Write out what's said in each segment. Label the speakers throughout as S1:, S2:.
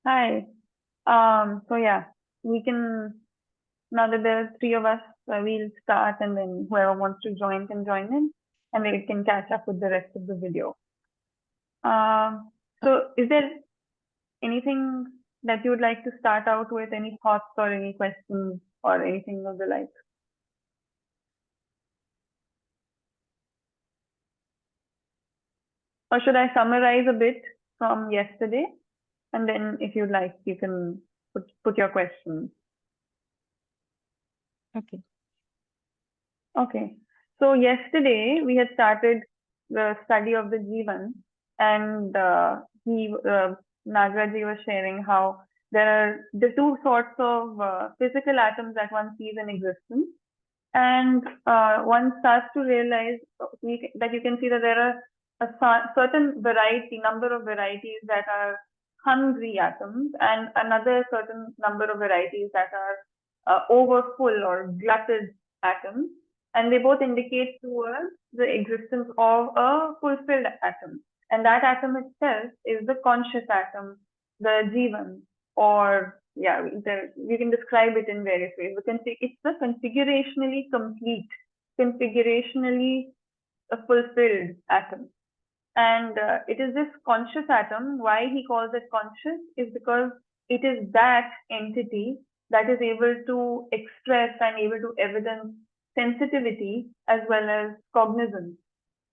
S1: Hi. So yeah, we can, now that there are three of us, we'll start and then whoever wants to join can join in and we can catch up with the rest of the video. So is there anything that you would like to start out with, any thoughts or any questions or anything of the like? Or should I summarize a bit from yesterday? And then if you'd like, you can put your questions.
S2: Okay.
S1: Okay. So yesterday we had started the study of the Jeevan, and Nagraj was sharing how there are the two sorts of physical atoms that one sees in existence, and one starts to realize that you can see that there are a certain number of varieties that are hungry atoms, and another certain number of varieties that are overfull or glutted atoms, and they both indicate towards the existence of a fulfilled atom. And that atom itself is the conscious atom, the Jeevan, or yeah, you can describe it in various ways. It's the configurationally complete, configurationally fulfilled atom. And it is this conscious atom. Why he calls it conscious is because it is that entity that is able to express and able to evidence sensitivity as well as cognizance.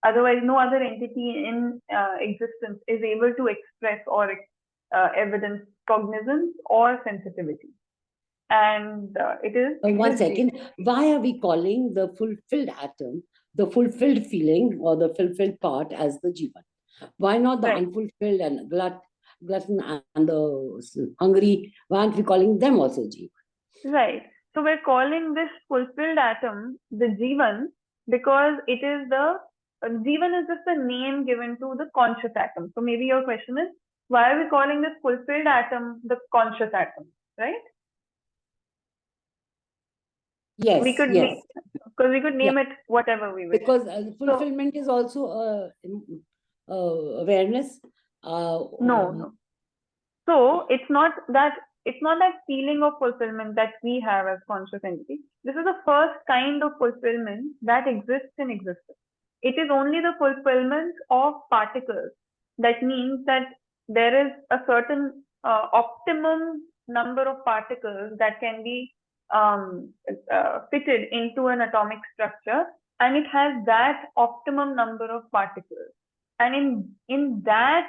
S1: Otherwise, no other entity in existence is able to express or evidence cognizance or sensitivity. And it is.
S2: One second. Why are we calling the fulfilled atom, the fulfilled feeling or the fulfilled part as the Jeevan? Why not the unfulfilled and glutton and the hungry? Why aren't we calling them also Jeevan?
S1: Right. So we're calling this fulfilled atom the Jeevan because it is the Jeevan is just a name given to the conscious atom. So maybe your question is, why are we calling this fulfilled atom the conscious atom, right?
S2: Yes,
S1: we could
S2: yes.
S1: Because we could name it whatever we wish.
S2: Because fulfillment is also awareness.
S1: No. So it's not that feeling of fulfillment that we have as conscious entity. This is the first kind of fulfillment that exists in existence. It is only the fulfillment of particles. That means that there is a certain optimum number of particles that can be fitted into an atomic structure, and it has that optimum number of particles. And in that,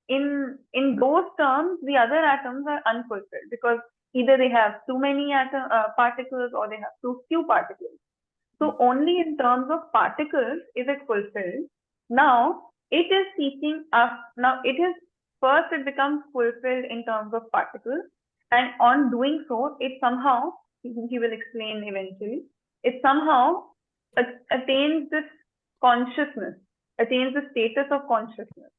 S1: in those terms, the other atoms are unfulfilled because either they have too many particles or they have too few particles. So only in terms of particles is it fulfilled. Now it is seeking us. Now it becomes fulfilled in terms of particles, and on doing so, it somehow, he will explain eventually, it somehow attains this consciousness, attains the status of consciousness.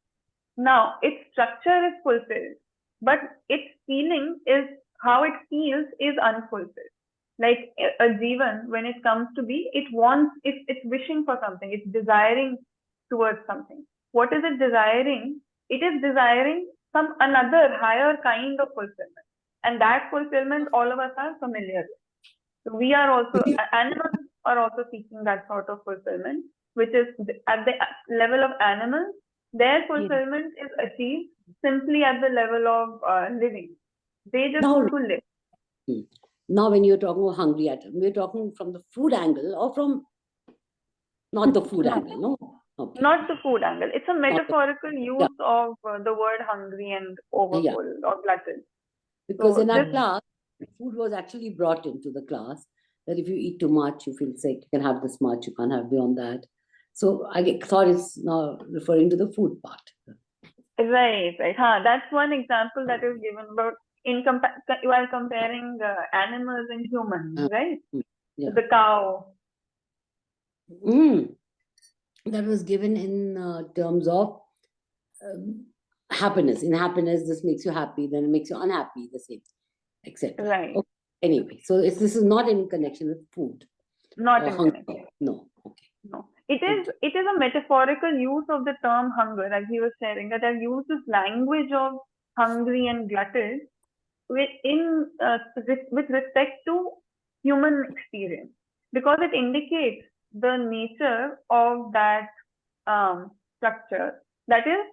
S1: Now, its structure is fulfilled, but its feeling is how it feels is unfulfilled. Like a Jeevan, when it comes to be, it's wishing for something, it's desiring towards something. What is it desiring? It is desiring some another higher kind of fulfillment. And that fulfillment all of us are familiar with. So we are also, animals are also seeking that sort of fulfillment, which is at the level of animals. Their fulfillment is achieved simply at the level of living. They just want to live.
S2: Now, when you're talking about hungry atom, we're talking from the food angle or from not the food angle, no?
S1: Okay. Not the food angle. It's a metaphorical use of the word hungry and overfull or glutted.
S2: Because in our class, food was actually brought into the class that if you eat too much, you feel sick, you can have this much, you can't have beyond that. So I thought it's now referring to the food part.
S1: Right. That's one example that is given about while comparing animals and humans, right? Yeah. The cow.
S2: That was given in terms of happiness. In happiness, this makes you happy, then it makes you unhappy, the same, etc.
S1: Right.
S2: Okay. Anyway, so this is not in connection with food.
S1: Not in connection.
S2: No. Okay.
S1: No. It is a metaphorical use of the term hunger, as he was sharing, that I've used this language of hungry and glutted with respect to human experience, because it indicates the nature of that structure. That is,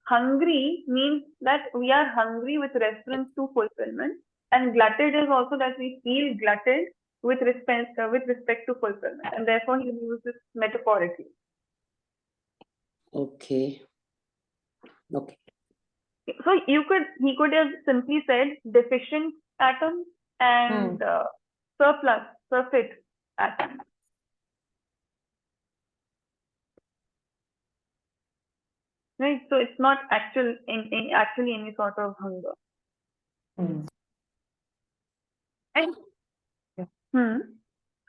S1: hungry means that we are hungry with reference to fulfillment, and glutted is also that we feel glutted with respect to fulfillment, and therefore he uses metaphorically.
S2: Okay.
S1: So he could have simply said deficient atom and surfeit atom. Right, so it's not actually any sort of hunger.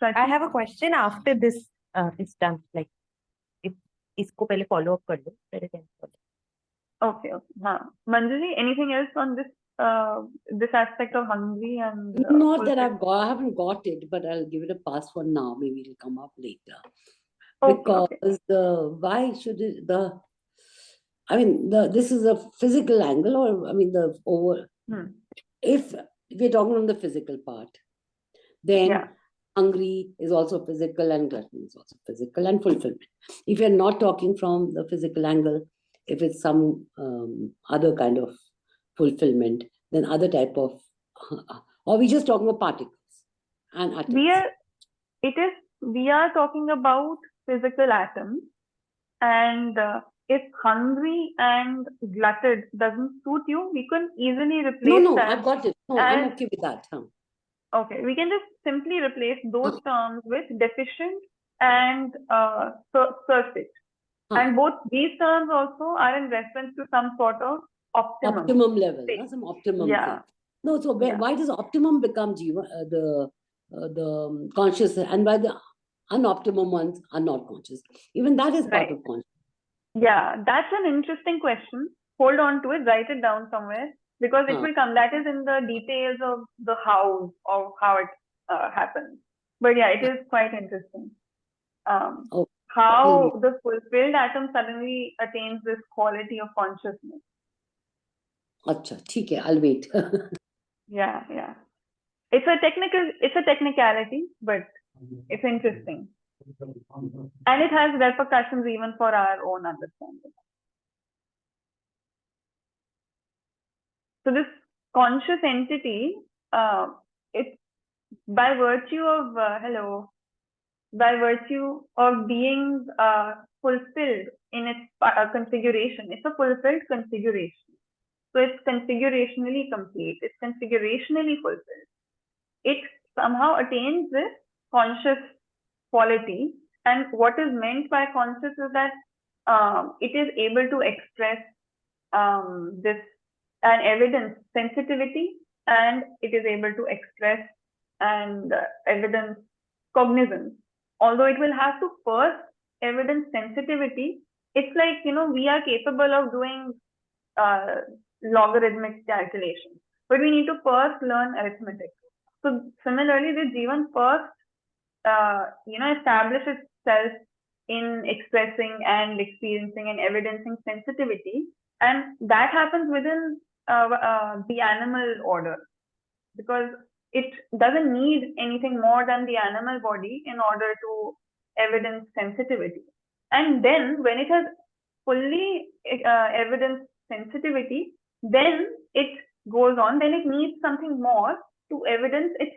S3: I have a question after this is done. Like, if इसको पहले follow up कर लो, फिर then follow.
S1: Okay. Manjuji, anything else on this this aspect of hungry and
S2: not that I haven't got it, but I'll give it a pass for now. Maybe it'll come up later. Because why should it this is a physical angle, or I mean if we're talking on the physical part, then hungry is also physical and gluttony is also physical, and fulfillment. If you're not talking from the physical angle, if it's some other kind of fulfillment, then other type of, or we're just talking about particles and atoms.
S1: We are talking about physical atoms, and if hungry and glutted doesn't suit you, we can easily replace that.
S2: I've got it. I'm okay with that.
S1: Okay, we can just simply replace those terms with deficient and surfeit. And both these terms also are in reference to some sort of optimum
S2: level, some optimum thing. No, so why does optimum become the conscious, and why the unoptimum ones are not conscious? Even that is part of consciousness.
S1: Yeah, that's an interesting question. Hold on to it, write it down somewhere, because it will come. That is in the details of the how of how it happens. But yeah, it is quite interesting. How the fulfilled atom suddenly attains this quality of consciousness.
S2: Acha, theek hai, I'll wait.
S1: Yeah. It's a technicality, but it's interesting. And it has repercussions even for our own understanding. So this conscious entity, it's by virtue of being fulfilled in its configuration. It's a fulfilled configuration. So it's configurationally complete. It's configurationally fulfilled. It somehow attains this conscious quality. And what is meant by conscious is that it is able to express this and evidence sensitivity, and it is able to express and evidence cognizance. Although it will have to first evidence sensitivity, it's like, we are capable of doing logarithmic calculations, but we need to first learn arithmetic. So similarly, the Jeevan first, establishes itself in expressing and experiencing and evidencing sensitivity, and that happens within the animal order, because it doesn't need anything more than the animal body in order to evidence sensitivity. And then when it has fully evidenced sensitivity, then it goes on, then it needs something more to evidence its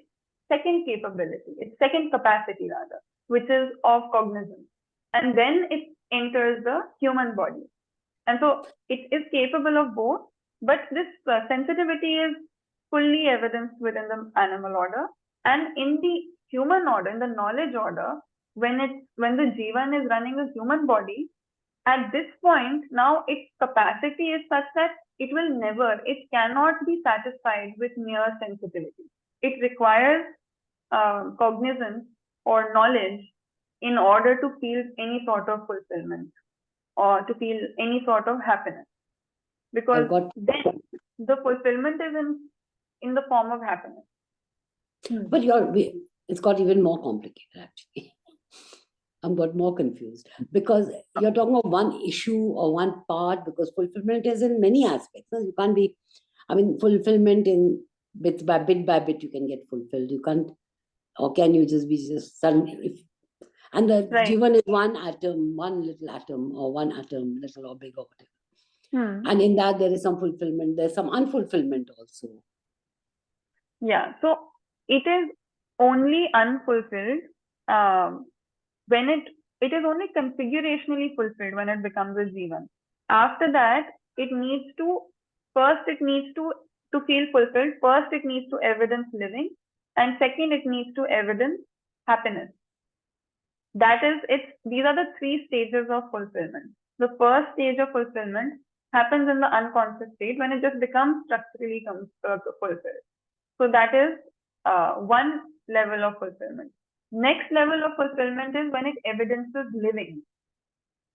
S1: second capability, its second capacity rather, which is of cognizance. And then it enters the human body. And so it is capable of both, but this sensitivity is fully evidenced within the animal order. And in the human order, in the knowledge order, when the Jeevan is running a human body, at this point, now its capacity is such that it cannot be satisfied with mere sensitivity. It requires cognizance or knowledge in order to feel any sort of fulfillment or to feel any sort of happiness. Because then the fulfillment is in the form of happiness.
S2: But it's got even more complicated, actually. I'm got more confused because you're talking of one issue or one part, because fulfillment is in many aspects. No? You can't be, I mean, fulfillment in bit by bit you can get fulfilled. You can't, or can you just be just suddenly, if, and the Jeevan is one atom, one little atom, or one atom, little or big or whatever. And in that there is some fulfillment, there's some unfulfillment also.
S1: Yeah, so it is only unfulfilled when it is only configurationally fulfilled when it becomes a Jeevan. After that, it needs to feel fulfilled. First, it needs to evidence living, and second, it needs to evidence happiness. That is, these are the three stages of fulfillment. The first stage of fulfillment happens in the unconscious state when it just becomes structurally fulfilled. So that is one level of fulfillment. Next level of fulfillment is when it evidences living.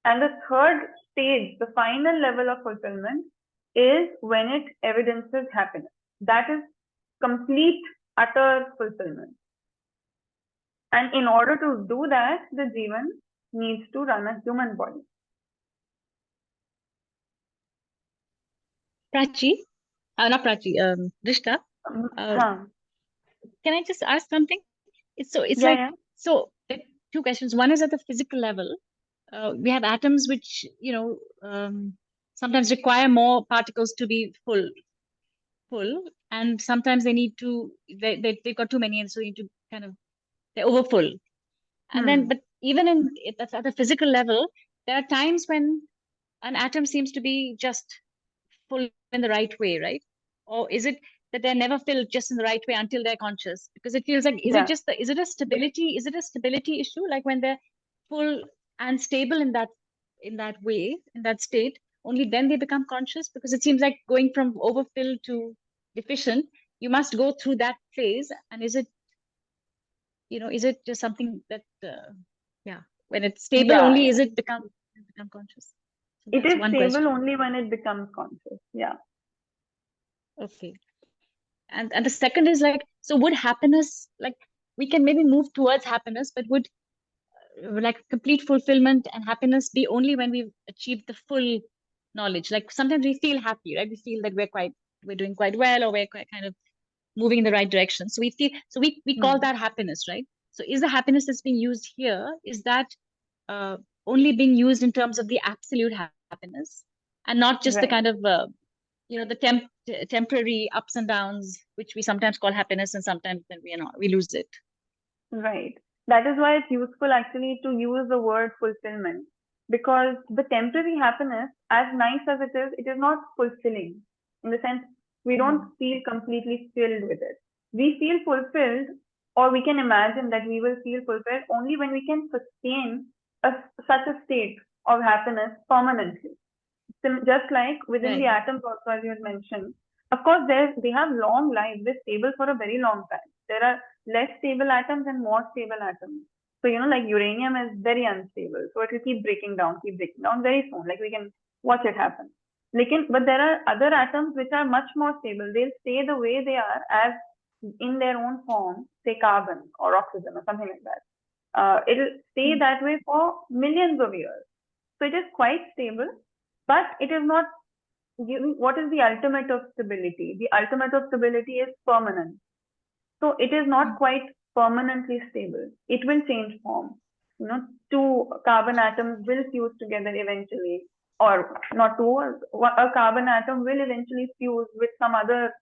S1: And the third stage, the final level of fulfillment, is when it evidences happiness. That is complete, utter fulfillment. And in order to do that, the Jeevan needs to run a human body.
S4: Prachi, not Prachi, Rishta. Can I just ask something? So two questions. One is at the physical level. We have atoms which, sometimes require more particles to be full, and sometimes they need to, they've got too many, and so you need to they're overfull. And then, but even at the physical level, there are times when an atom seems to be just full in the right way, right? Or is it that they're never filled just in the right way until they're conscious? Because it feels like, is it a stability issue? Like when they're full and stable in that way, in that state, only then they become conscious? Because it seems like going from overfilled to deficient, you must go through that phase. And is it just something that, when it's stable only, is it become conscious? So
S1: it is stable only when it becomes conscious. Yeah.
S4: Okay. And the second is like, so would happiness, like we can maybe move towards happiness, but would like complete fulfillment and happiness be only when we've achieved the full knowledge? Like sometimes we feel happy, right? We feel that we're doing quite well, or we're quite kind of moving in the right direction. So we call that happiness, right? So is the happiness that's being used here, is that only being used in terms of the absolute happiness, and not just the kind of the temporary ups and downs, which we sometimes call happiness, and sometimes then we lose it.
S1: Right. That is why it's useful actually to use the word fulfillment, because the temporary happiness, as nice as it is not fulfilling, in the sense we don't feel completely filled with it. We feel fulfilled, or we can imagine that we will feel fulfilled only when we can sustain such a state of happiness permanently. Just like within the atoms also, as you had mentioned, of course, they have long lives. They're stable for a very long time. There are less stable atoms and more stable atoms. So, like uranium is very unstable. So it will keep breaking down very soon. Like we can watch it happen. But there are other atoms which are much more stable. They'll stay the way they are as in their own form, say carbon or oxygen or something like that. It'll stay that way for millions of years. So it is quite stable, but it is not giving. What is the ultimate of stability? The ultimate of stability is permanent. So it is not quite permanently stable. It will change form. Two carbon atoms will fuse together eventually, or not two. A carbon atom will eventually fuse with some other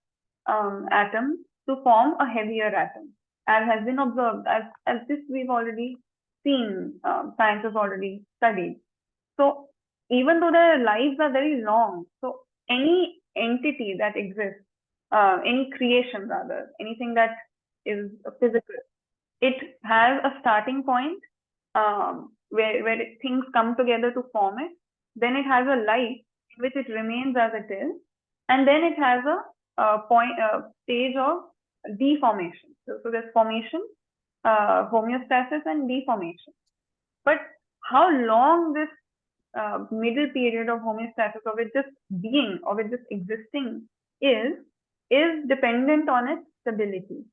S1: atom to form a heavier atom, as has been observed. As this we've already seen, science has already studied. So even though their lives are very long, so any entity that exists, any creation rather, anything that is physical, it has a starting point where things come together to form it. Then it has a life in which it remains as it is, and then it has a stage of deformation. So there's formation, homeostasis, and deformation. But how long this middle period of homeostasis, of it just being, of it just existing, is dependent on its stability.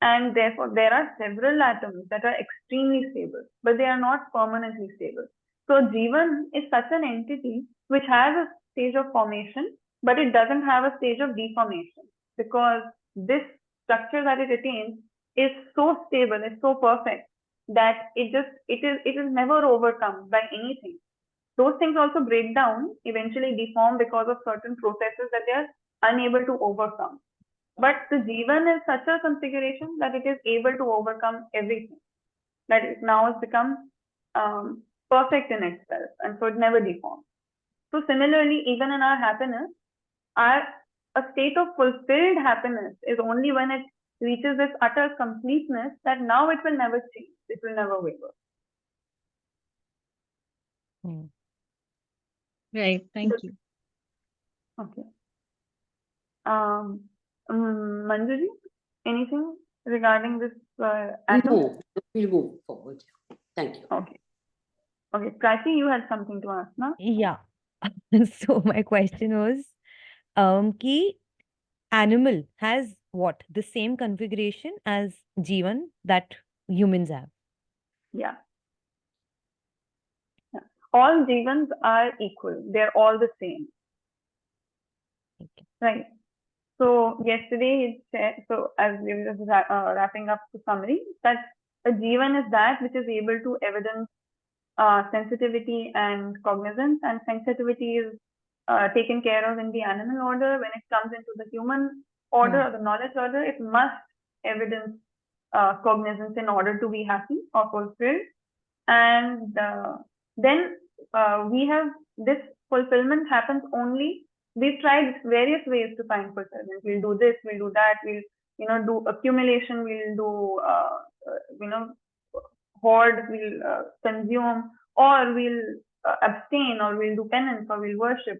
S1: And therefore, there are several atoms that are extremely stable, but they are not permanently stable. So Jeevan is such an entity which has a stage of formation, but it doesn't have a stage of deformation, because this structure that it attains is so stable, it's so perfect, that it is never overcome by anything. Those things also break down, eventually deform because of certain processes that they are unable to overcome. But the Jeevan is such a configuration that it is able to overcome everything. That it now has become perfect in itself, and so it never deforms. So similarly, even in our happiness, a state of fulfilled happiness is only when it reaches this utter completeness that now it will never change. It will never waver.
S4: Right. Thank you.
S1: Okay. Manjuji, anything regarding this atom?
S2: No, we'll move forward. Thank you.
S1: Okay. Okay. Prachi, you had something to ask now?
S3: Yeah. So my question was, ki animal has what? The same configuration as Jeevan that humans have.
S1: Yeah. All Jeevans are equal. They're all the same.
S3: Okay.
S1: Right. So yesterday it said, so as we were just wrapping up the summary, that a Jeevan is that which is able to evidence sensitivity and cognizance, and sensitivity is taken care of in the animal order. When it comes into the human order or the knowledge order, it must evidence cognizance in order to be happy or fulfilled. And then we have this fulfillment happens only. We've tried various ways to find fulfillment. We'll do this, we'll do that, we'll do accumulation, we'll do hoard, we'll consume, or we'll abstain, or we'll do penance, or we'll worship,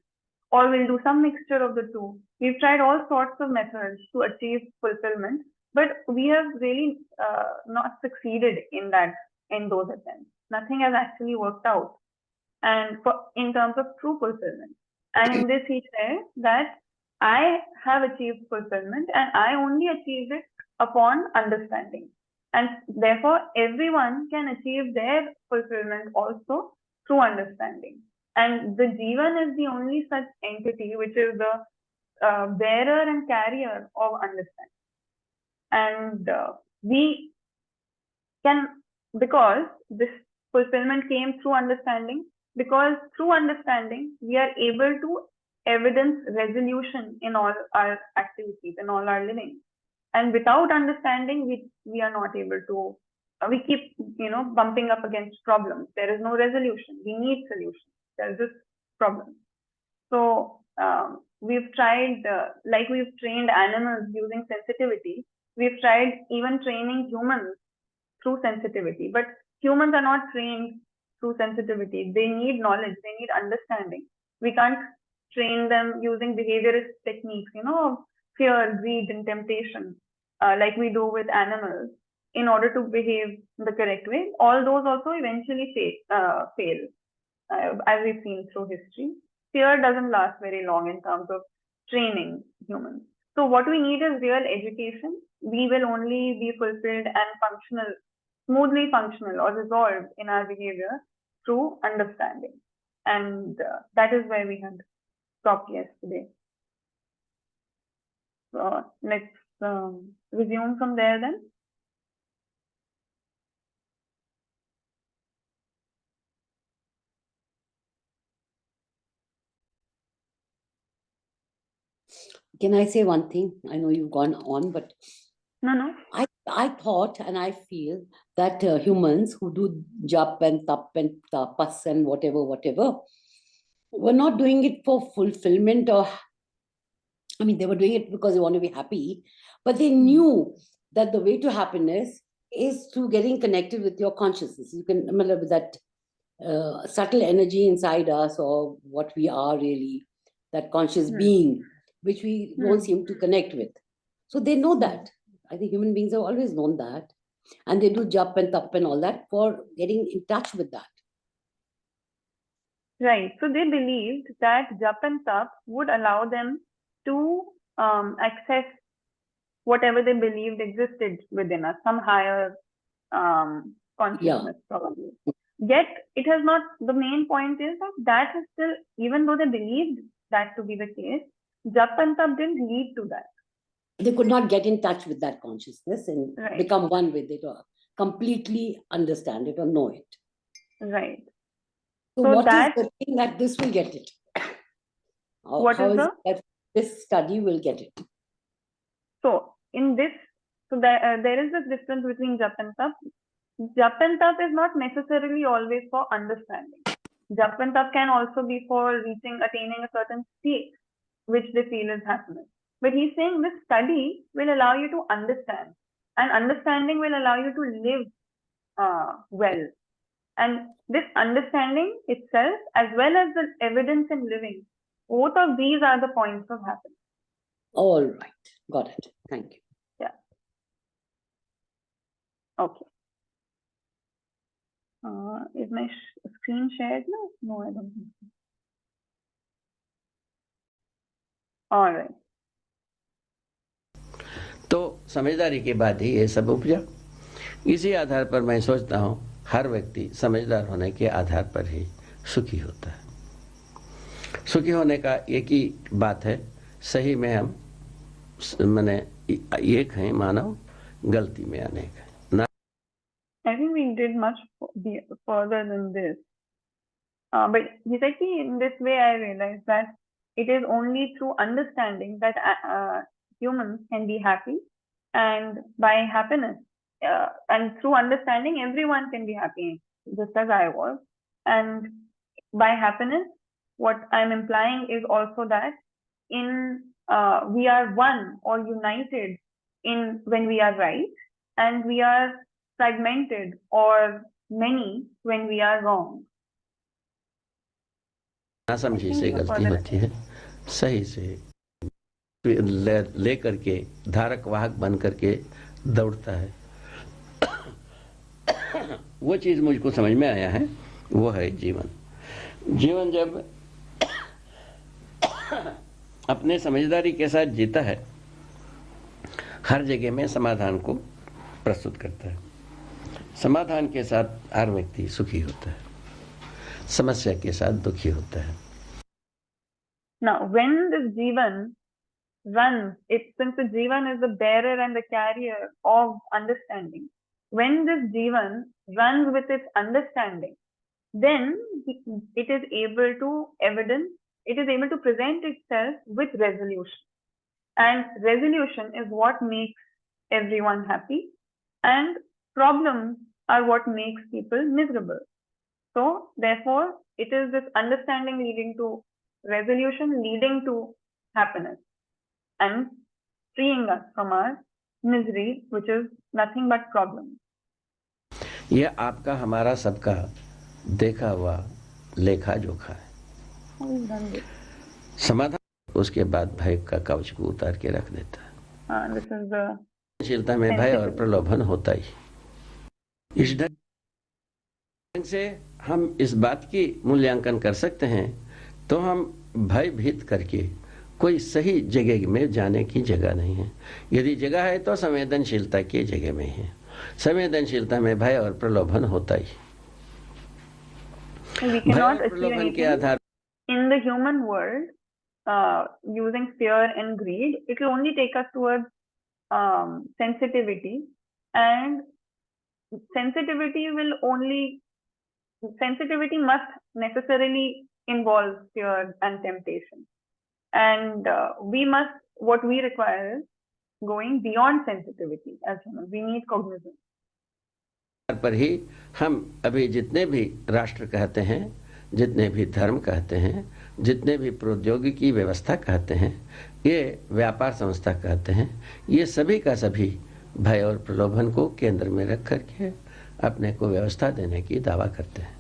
S1: or we'll do some mixture of the two. We've tried all sorts of methods to achieve fulfillment, but we have really not succeeded in those attempts. Nothing has actually worked out, and in terms of true fulfillment. And in this he said that I have achieved fulfillment, and I only achieved it upon understanding. And therefore, everyone can achieve their fulfillment also through understanding. And the Jeevan is the only such entity which is the bearer and carrier of understanding. And we can, because this fulfillment came through understanding, because through understanding, we are able to evidence resolution in all our activities, in all our living. And without understanding, we are not able to, we keep, bumping up against problems. There is no resolution. We need solutions. There's just problems. So we've tried, like we've trained animals using sensitivity, we've tried even training humans through sensitivity. But humans are not trained through sensitivity. They need knowledge. They need understanding. We can't train them using behaviorist techniques, fear, greed, and temptation, like we do with animals, in order to behave the correct way. All those also eventually fail, as we've seen through history. Fear doesn't last very long in terms of training humans. So what we need is real education. We will only be fulfilled and functional, smoothly functional or resolved in our behavior through understanding. And that is where we had stopped yesterday. So let's resume from there then.
S2: Can I say one thing? I know you've gone on, but
S1: No.
S2: I thought and I feel that humans who do jap and tap and tapas and whatever, were not doing it for fulfillment, or they were doing it because they want to be happy, but they knew that the way to happiness is through getting connected with your consciousness. You can remember with that subtle energy inside us, or what we are really, that conscious being, which we don't seem to connect with. So they know that. I think human beings have always known that. And they do jap and tap and all that for getting in touch with that.
S1: Right. So they believed that jap and tap would allow them to access whatever they believed existed within us, some higher consciousness probably. Yet it has not, the main point is that is still, even though they believed that to be the case, Jap and Tap didn't lead to that.
S2: They could not get in touch with that consciousness and become one with it or completely understand it or know it.
S1: Right.
S2: So what is the thing that this will get it? How is it that this study will get it?
S1: So in this, there is this difference between Jap and Tap. Jap and Tap is not necessarily always for understanding. Jap and Tap can also be for attaining a certain state, which they feel is happiness. But he's saying this study will allow you to understand, and understanding will allow you to live well. And this understanding itself, as well as the evidence in living, both of these are the points of happiness.
S2: All right. Got it. Thank you.
S1: Yeah. Okay. Is my screen shared now? No, I don't think so. All right.
S5: तो समझदारी के बाद ही ये सब उपजा। इसी आधार पर मैं सोचता हूँ हर व्यक्ति समझदार होने के आधार पर ही सुखी होता है। सुखी होने का एक ही बात है, सही में हम माने एक हैं मानव, गलती में अनेक है।
S1: I think we did much further than this. But in this way I realized that it is only through understanding that humans can be happy, and by happiness, and through understanding everyone can be happy, just as I was. And by happiness, what I'm implying is also that we are one or united when we are right, and we are fragmented or many when we are wrong.
S5: ना समझी से गलती होती है, सही से ले करके धारक वाहक बन करके दौड़ता है। वो चीज मुझको समझ में आया है, वो है जीवन। जीवन जब अपने समझदारी के साथ जीता है, हर जगह में समाधान को प्रस्तुत करता है। समाधान के साथ हर व्यक्ति सुखी होता है, समस्या के साथ दुखी होता है।
S1: Now, when this Jeevan runs, since the Jeevan is the bearer and the carrier of understanding, when this Jeevan runs with its understanding, then it is able to present itself with resolution. And resolution is what makes everyone happy, and problems are what makes people miserable. So, therefore, it is this understanding leading to resolution, leading to happiness, and freeing us from our misery, which is nothing but problems.
S5: यह आपका हमारा सबका देखा हुआ लेखा जोखा है। समाधान उसके बाद भय का कवच को उतार के रख देता है। संवेदनशीलता में भय और प्रलोभन होता ही। इस ढंग से हम इस बात की मूल्यांकन कर सकते हैं, तो हम भयभीत करके कोई सही जगह में जाने की जगह नहीं है। यदि जगह है तो संवेदनशीलता की जगह में है। संवेदनशीलता में भय और प्रलोभन होता ही।
S1: भय और प्रलोभन के आधार in the human world, using fear and greed, it will only take us towards sensitivity, and sensitivity must necessarily involve fear and temptation, and what we require is going beyond sensitivity as humans. We need cognizance.
S5: पर ही हम अभी जितने भी राष्ट्र कहते हैं, जितने भी धर्म कहते हैं, जितने भी प्रौद्योगिकी व्यवस्था कहते हैं, ये व्यापार संस्था कहते हैं, ये सभी का सभी भय और प्रलोभन को केंद्र में रख करके अपने को व्यवस्था देने की दावा करते हैं।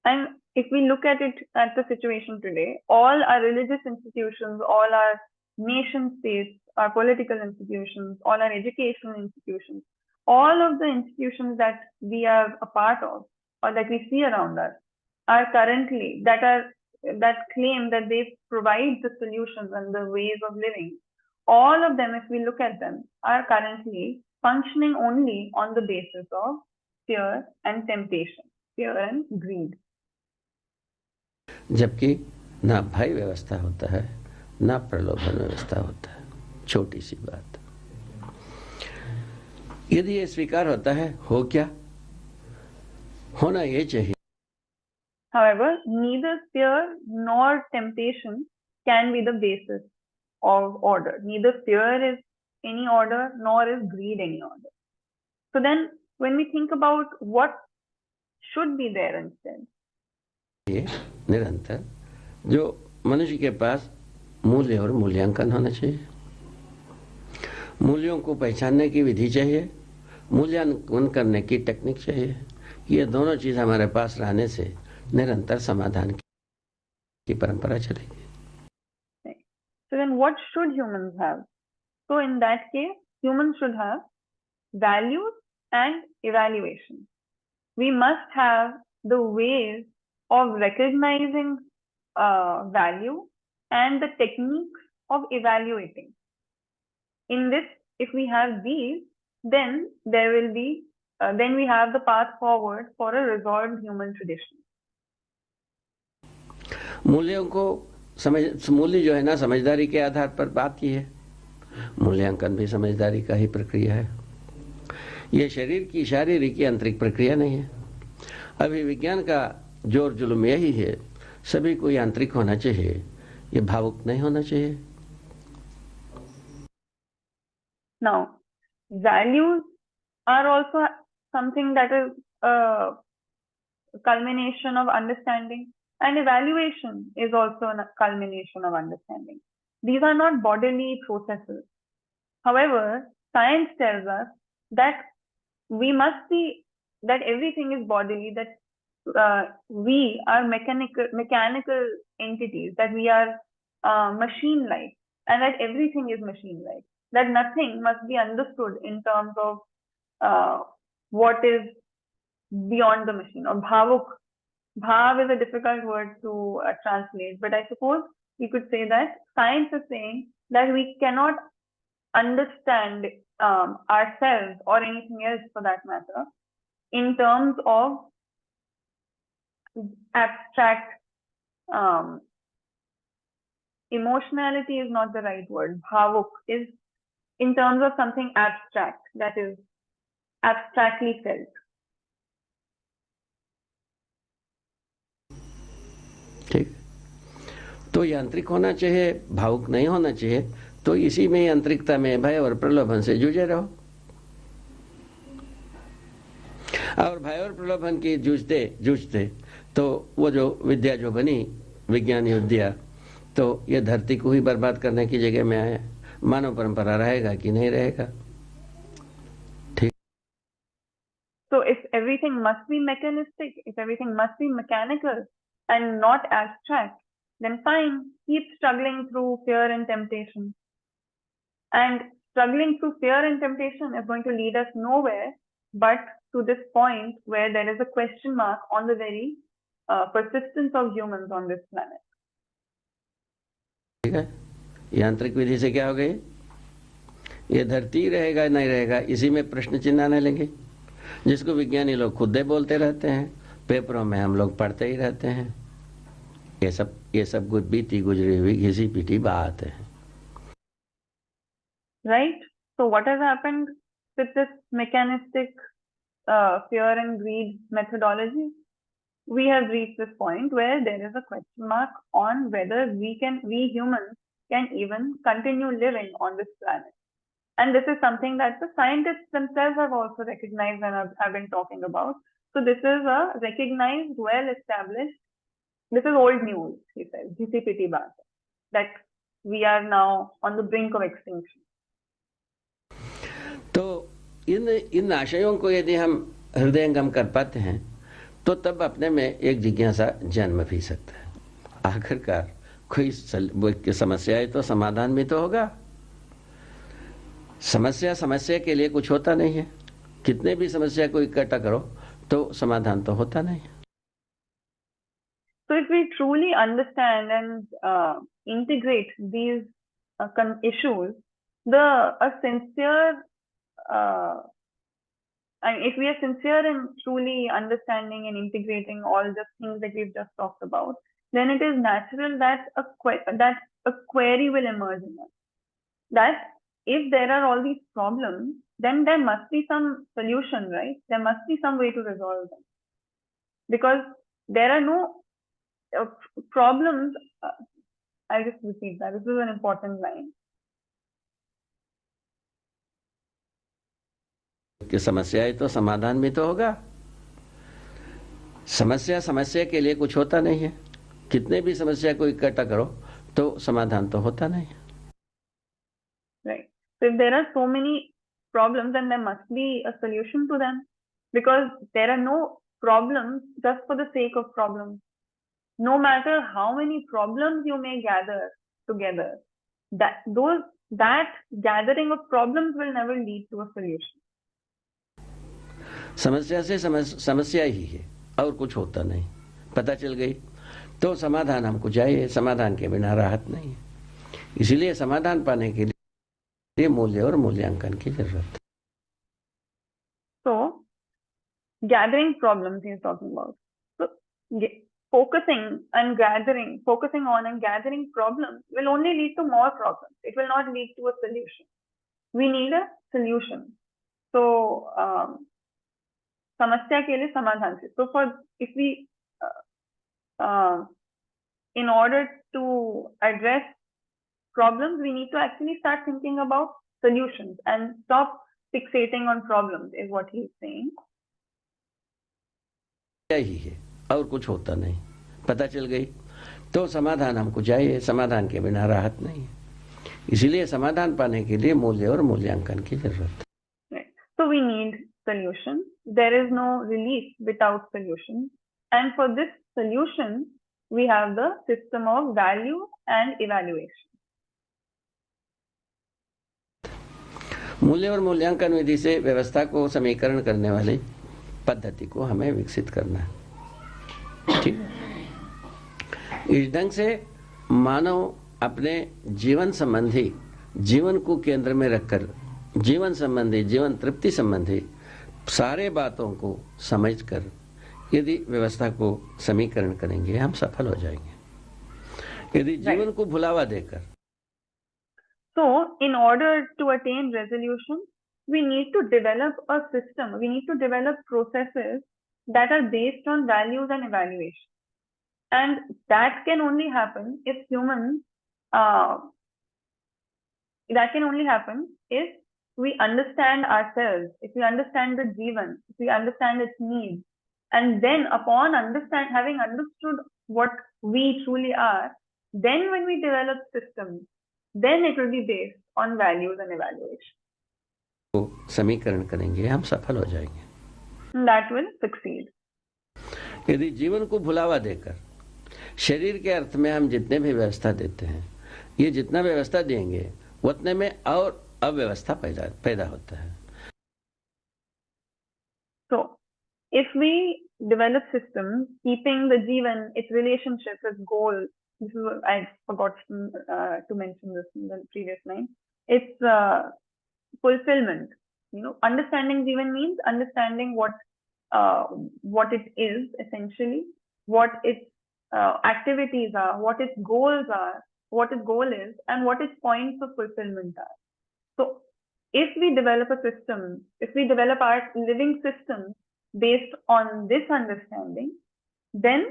S1: And if we look at the situation today, all our religious institutions, all our nation states, our political institutions, all our educational institutions, all of the institutions that we are a part of or that we see around us are currently that claim that they provide the solutions and the ways of living. all of them, if we look at them, are currently functioning only on the basis of fear and temptation, fear and greed.
S5: जबकि ना भय व्यवस्था होता है, ना प्रलोभन व्यवस्था होता है। छोटी सी बात, यदि ये स्वीकार होता है, हो क्या होना ये चाहिए।
S1: However, neither fear nor temptation can be the basis of order. Neither fear is any order, nor is greed any order. So then, when we think about what should be there instead,
S5: ये निरंतर जो मनुष्य के पास मूल्य और मूल्यांकन होना चाहिए, मूल्यों को पहचानने की विधि चाहिए, मूल्यांकन करने की टेक्निक चाहिए। ये दोनों चीज हमारे पास रहने से निरंतर समाधान की परंपरा चलेगी।
S1: So then what should humans have? So in that case, humans should have values and evaluation. We must have the ways of recognizing value and the techniques of evaluating. In this, if we have these, then there will be, then we have the path forward for a resolved human tradition.
S5: मूल्यों को मूल्य जो है ना, समझदारी के आधार पर बात की है। मूल्यांकन भी समझदारी का ही प्रक्रिया है। ये शरीर की शारीरिक आंतरिक प्रक्रिया नहीं है। अभी विज्ञान का जोर जुलूम यही है, सभी को यांत्रिक होना चाहिए, ये भावुक नहीं होना चाहिए।
S1: Now, values are also something that is a culmination of understanding, and evaluation is also a culmination of understanding. These are not bodily processes. However, science tells us that we must see that everything is bodily, that we are mechanical entities, that we are machine-like, and that everything is machine-like, that nothing must be understood in terms of what is beyond the machine, or bhavuk. Bhav is a difficult word to translate, but I suppose we could say that science is saying that we cannot understand ourselves or anything else for that matter in terms of abstract emotionality is not the right word. Bhavuk is in terms of something abstract, that is abstractly felt.
S5: ठीक, तो यांत्रिक होना चाहिए, भावुक नहीं होना चाहिए। तो इसी में यांत्रिकता में भय और प्रलोभन से जूझे रहो, और भय और प्रलोभन की जूझते जूझते तो वो जो विद्या जो बनी विज्ञान विद्या, तो ये धरती को ही बर्बाद करने की जगह में आया। मानव परंपरा रहेगा कि नहीं रहेगा? ठीक।
S1: So if everything must be mechanistic, if everything must be mechanical and not abstract, then fine, keep struggling through fear and temptation. And struggling through fear and temptation is going to lead us nowhere but to this point where there is a question mark on the very persistence of humans on this planet.
S5: ठीक है, यांत्रिक विधि से क्या हो गई? ये धरती रहेगा नहीं रहेगा, इसी में प्रश्न चिन्ह आने लगे, जिसको विज्ञानी लोग खुद ही बोलते रहते हैं, पेपरों में हम लोग पढ़ते ही रहते हैं। ये सब कुछ बीती गुजरी हुई घिसी पिटी बात है।
S1: Right? So what has happened with this mechanistic fear and greed methodology? We have reached this point where there is a question mark on whether we humans can even continue living on this planet. And this is something that the scientists themselves have also recognized and have been talking about. So this is a recognized, well-established, this is old news, he says, GCPT baat, that we are now on the brink of extinction.
S5: तो इन आशयों को यदि हम हृदयंगम कर पाते हैं तो तब अपने में एक जिज्ञासा जन्म भी सकता है। आखिरकार कोई समस्या है तो समाधान भी तो होगा। समस्या के लिए कुछ होता नहीं है, कितने भी समस्या को इकट्ठा करो तो समाधान तो होता नहीं है।
S1: So if we truly understand and integrate these issues, a sincere, and if we are sincere in truly understanding and integrating all the things that we've just talked about, then it is natural that a query will emerge in us. That if there are all these problems, then there must be some solution, right? There must be some way to resolve them. Because there are no problems. I'll just repeat that. This is an important line.
S5: कि समस्या है तो समाधान भी तो होगा. समस्या के लिए कुछ होता नहीं है. कितने भी समस्या को इकट्ठा करो तो समाधान तो होता नहीं है.
S1: Right. So if there are so many problems, then there must be a solution to them, because there are no problems just for the sake of problems. No matter how many problems you may gather together, that gathering of problems will never lead to a solution.
S5: समस्या से समस्या ही है और कुछ होता नहीं. पता चल गई तो समाधान हमको चाहिए. समाधान के बिना राहत नहीं है. इसलिए समाधान पाने के लिए मूल्य और मूल्यांकन की जरूरत है.
S1: So, gathering problems he is talking about. So, focusing on and gathering problems will only lead to more problems. It will not lead to a solution. We need a solution. So, समस्या के लिए समाधान से. So, if we in order to address problems, we need to actually start thinking about solutions and stop fixating on problems, is what he is saying.
S5: ही है और कुछ होता नहीं. पता चल गई तो समाधान हमको चाहिए. समाधान के बिना राहत नहीं है. इसलिए समाधान पाने के लिए मूल्य और मूल्यांकन की जरूरत है.
S1: So we need solution. There is no relief without solution. And for this solution, we have the system of value and evaluation.
S5: मूल्य और मूल्यांकन विधि से व्यवस्था को समीकरण करने वाली पद्धति को हमें विकसित करना है. ठीक. इस ढंग से मानव अपने जीवन संबंधी, जीवन को केंद्र में रखकर जीवन संबंधी, जीवन तृप्ति संबंधी सारे बातों को समझकर यदि व्यवस्था को समीकरण करेंगे हम सफल हो जाएंगे. यदि जीवन को भुलावा देकर.
S1: So, in order to attain resolution, we need to develop a system. We need to develop processes that are based on values and evaluation. And that can only happen if humans, that can only happen if we understand ourselves, if we understand the Jeevan, if we understand its needs. And then upon having understood what we truly are, then when we develop systems, then it will be based on values and evaluation.
S5: तो समीकरण करेंगे हम सफल हो जाएंगे.
S1: That will succeed.
S5: यदि जीवन को भुलावा देकर शरीर के अर्थ में हम जितने भी व्यवस्था देते हैं, ये जितना व्यवस्था देंगे उतने में और अव्यवस्था पैदा होता है.
S1: So, if we develop systems keeping the Jeevan, its relationship, its goal, this is what I forgot to mention this in the previous line. It's fulfillment. Understanding Jeevan means understanding what it is essentially, what its activities are, what its goals are, what its goal is, and what its points of fulfillment are. So, if we develop a system, if we develop our living system based on this understanding, then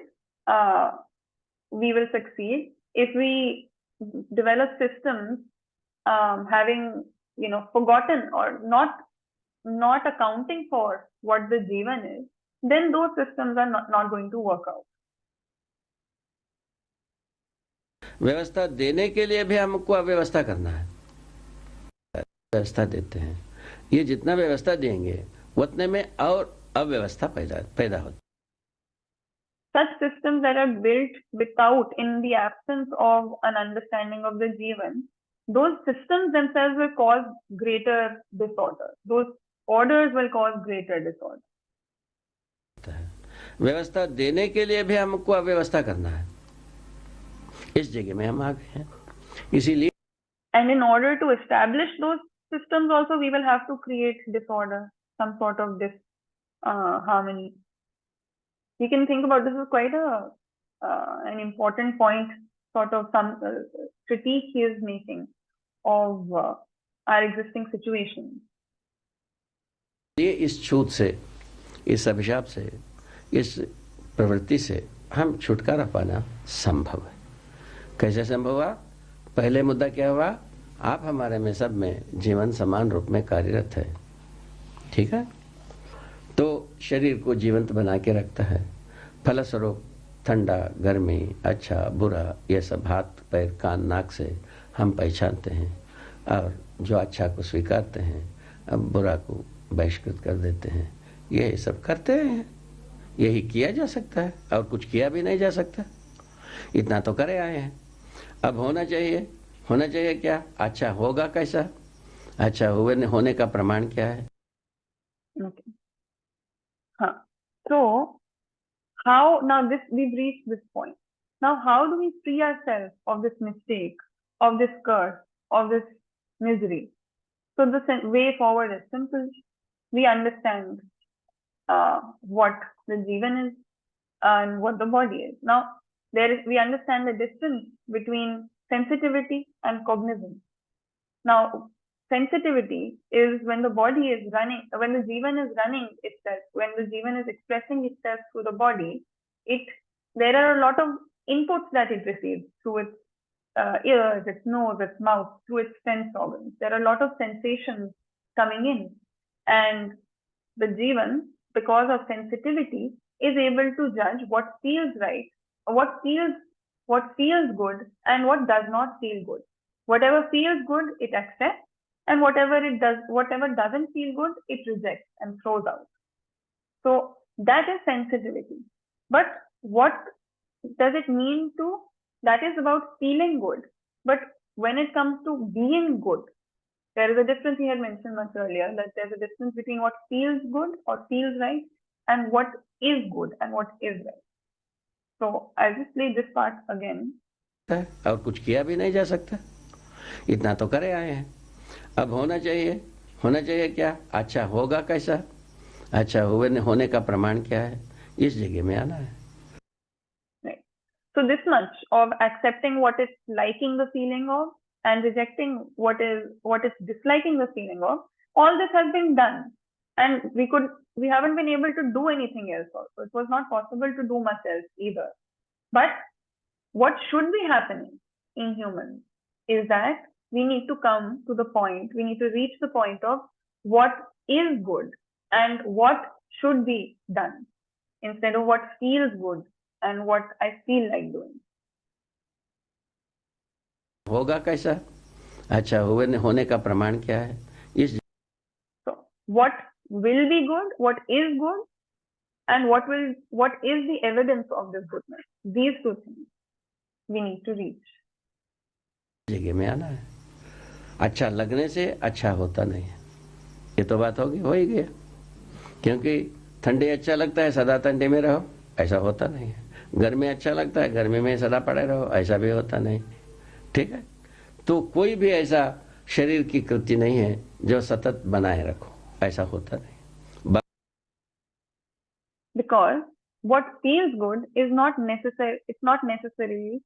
S1: we will succeed. If we develop systems having forgotten or not accounting for what the Jeevan is, then those systems are not going to work out.
S5: व्यवस्था देने के लिए भी हमको अव्यवस्था करना है. व्यवस्था देते हैं, ये जितना व्यवस्था देंगे उतने में और अव्यवस्था पैदा होती.
S1: Such systems that are built without, in the absence of an understanding of the Jeevan, those systems themselves will cause greater disorder. Those orders will cause greater disorder.
S5: व्यवस्था देने के लिए भी हमको अव्यवस्था करना है. इस जगह में हम आ गए हैं. इसीलिए
S1: And in order to establish those systems also, we will have to create disorder, some sort of harmony. We can think about this as quite an important point, sort of some critique he is making of our existing situation.
S5: ये इस छूत से, इस अभिशाप से, इस प्रवृत्ति से हम छुटकारा पाना संभव है। कैसे संभव हुआ? पहले मुद्दा क्या हुआ? आप हमारे में सब में जीवन समान रूप में कार्यरत है, ठीक है? तो शरीर को जीवंत बना के रखता है। फलस्वरूप ठंडा, गर्मी, अच्छा, बुरा, ये सब हाथ, पैर, कान, नाक से हम पहचानते हैं और जो अच्छा को स्वीकारते हैं, अब बुरा को बहिष्कृत कर देते हैं। ये सब करते हैं, यही किया जा सकता है और कुछ किया भी नहीं जा सकता। इतना तो करे आए हैं। अब होना चाहिए क्या? अच्छा होगा कैसा? अच्छा होने का प्रमाण क्या है?
S1: Okay. So how, now we've reached this point. Now how do we free ourselves of this mistake, of this curse, of this misery? So the way forward is simple. We understand what the Jeevan is and what the body is. Now we understand the difference between sensitivity and cognizance. Now sensitivity is when the body is running, when the Jeevan is running itself, when the Jeevan is expressing itself through the body, there are a lot of inputs that it receives through its ears, its nose, its mouth, through its sense organs. There are a lot of sensations coming in, and the Jeevan, because of sensitivity, is able to judge what feels right, what feels good, and what does not feel good. Whatever feels good, it accepts, and whatever doesn't feel good, it rejects and throws out. So that is sensitivity. But what does it mean to? That is about feeling good. But when it comes to being good, there is a difference he had mentioned much earlier, that there's a difference between what feels good or feels right and what is good and what is right. So I'll just play this part again.
S5: और कुछ किया भी नहीं जा सकता। इतना तो करे आए हैं। अब होना चाहिए क्या? अच्छा होगा कैसा? अच्छा होने का प्रमाण क्या है? इस जगह में आना है।
S1: Right. So this much of accepting what it's liking the feeling of and rejecting what it's disliking the feeling of, all this has been done, and we haven't been able to do anything else also. It was not possible to do much else either. But what should be happening in humans is that we need to come to the point, we need to reach the point of what is good and what should be done, instead of what feels good and what I feel like doing.
S5: होगा कैसा? अच्छा होने का प्रमाण क्या है?
S1: So what will be good, what is good, and what is the evidence of this goodness? These two things we need to reach.
S5: जगह में आना है। अच्छा लगने से अच्छा होता नहीं है, ये तो बात होगी, हो ही गया। क्योंकि ठंडे अच्छा लगता है, सदा ठंडे में रहो, ऐसा होता नहीं है। गर्मी अच्छा लगता है, गर्मी में सदा पड़े रहो, ऐसा भी होता नहीं। ठीक है? तो कोई भी ऐसा शरीर की कृति नहीं है जो सतत बनाए रखो, ऐसा होता नहीं।
S1: Because what feels good is not necessary, it's not necessarily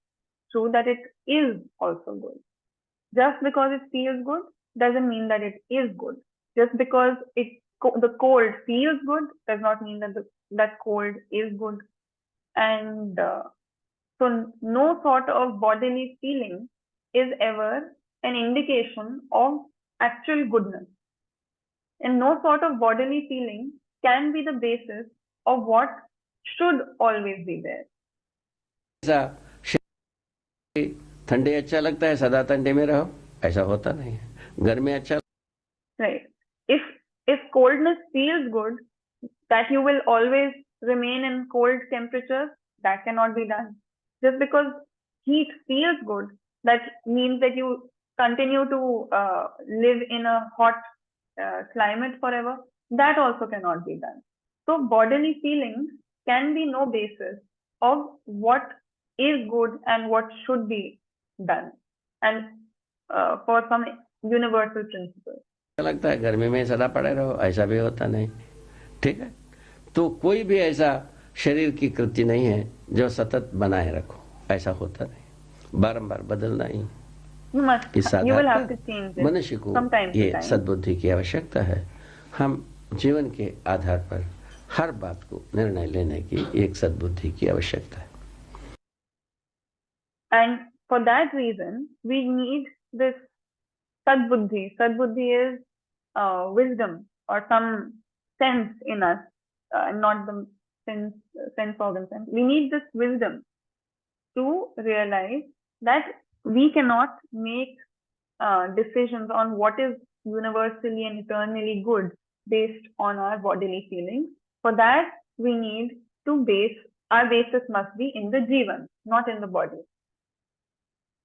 S1: true that it is also good. Just because it feels good doesn't mean that it is good. Just because the cold feels good does not mean that cold is good. And so no sort of bodily feeling is ever an indication of actual goodness. And no sort of bodily feeling can be the basis of what should always be there.
S5: ठंडे अच्छा लगता है, सदा ठंडे में रहो, ऐसा होता नहीं है। गर्मी अच्छा।
S1: Right. If coldness feels good, that you will always remain in cold temperatures, that cannot be done. Just because heat feels good, that means that you continue to live in a hot climate forever. That also cannot be done. So bodily feelings can be no basis of what is good and what should be done. And for some universal principle.
S5: लगता है गर्मी में सदा पड़े रहो, ऐसा भी होता नहीं, ठीक है। तो कोई भी ऐसा शरीर की कृति नहीं है जो सतत बनाए रखो, ऐसा होता नहीं, बारंबार बदलना ही।
S1: You must,
S5: इस
S1: you will
S5: Aadhaar
S1: have to
S5: पर
S1: change it
S5: मनुष्य को
S1: from time to
S5: ये
S1: time.
S5: सद्बुद्धि की आवश्यकता है। हम जीवन के आधार पर हर बात को निर्णय लेने की एक सद्बुद्धि की आवश्यकता है।
S1: And for that reason, we need this sadbuddhi. Sadbuddhi is wisdom or some sense in us, not the sense organ sense. We need this wisdom to realize that we cannot make decisions on what is universally and eternally good based on our bodily feelings. For that, we need to our basis must be in the Jeevan, not in the body.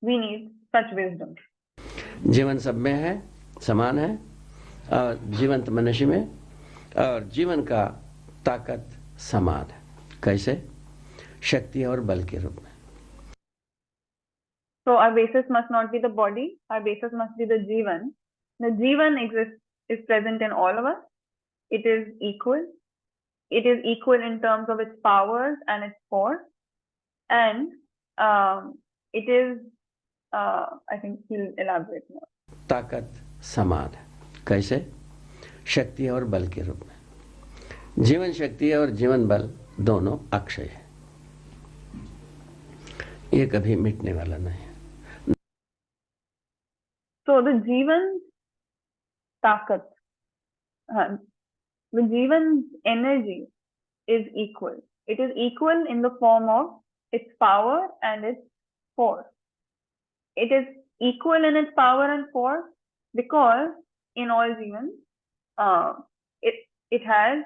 S1: We need such wisdom.
S5: जीवन सब में है, समान है, और जीवंत मनुष्य में, और जीवन का ताकत समान है। कैसे? शक्ति और बल के रूप में।
S1: So our basis must not be the body, our basis must be the Jeevan. The Jeevan is present in all of us. It is equal. It is equal in terms of its powers and its force. And it is, I think he'll elaborate more.
S5: ताकत समान है। कैसे? शक्ति और बल के रूप में। जीवन शक्ति और जीवन बल दोनों अक्षय है, ये कभी मिटने वाला नहीं है।
S1: So the Jeevan takat, the Jeevan's energy is equal. It is equal in the form of its power and its force. It is equal in its power and force because in all Jeevans, it has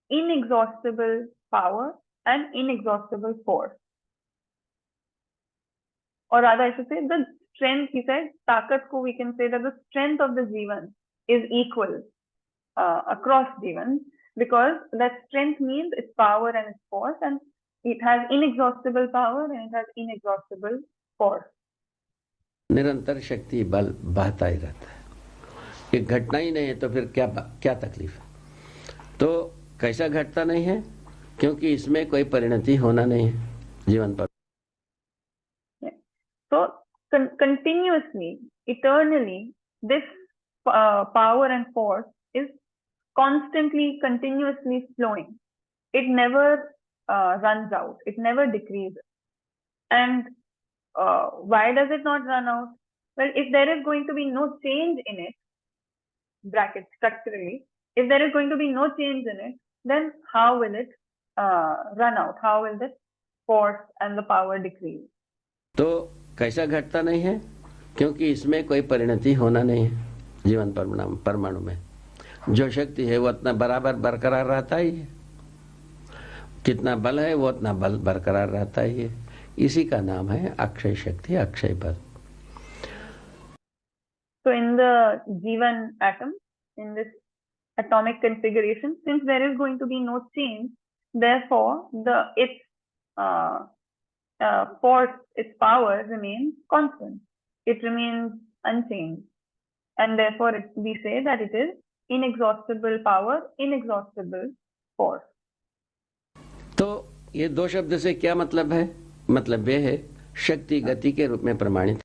S1: inexhaustible power and inexhaustible force. Or rather, I should say the strength, he said, takat ko we can say that the strength of the Jeevan is equal across Jeevans because that strength means its power and its force, and it has inexhaustible power and it has inexhaustible force.
S5: निरंतर शक्ति बल बहता ही रहता है, ये घटना ही नहीं है तो फिर क्या तकलीफ है? तो कैसा घटता नहीं है? क्योंकि इसमें कोई परिणति होना नहीं है जीवन पर।
S1: So continuously, eternally, this power and force is constantly, continuously flowing. It never runs out. It never decreases. And why does it not run out? Well, if there is going to be no change in it, bracket structurally, if there is going to be no change in it, then how will it run out? How will the force and the power decrease?
S5: तो कैसा घटता नहीं है? क्योंकि इसमें कोई परिणति होना नहीं है जीवन परमाणु में। जो शक्ति है वो उतना बराबर बरकरार रहता ही है, कितना बल है वो उतना बल बरकरार रहता ही है। इसी का नाम है अक्षय शक्ति, अक्षय बल।
S1: So in the Jeevan atom, in this atomic configuration, since there is going to be no change, therefore its force, its power remains constant. It remains unchanged, and therefore we say that it is inexhaustible power, inexhaustible force.
S5: तो ये दो शब्द से क्या मतलब है? मतलब ये है शक्ति गति के रूप में प्रमाणित।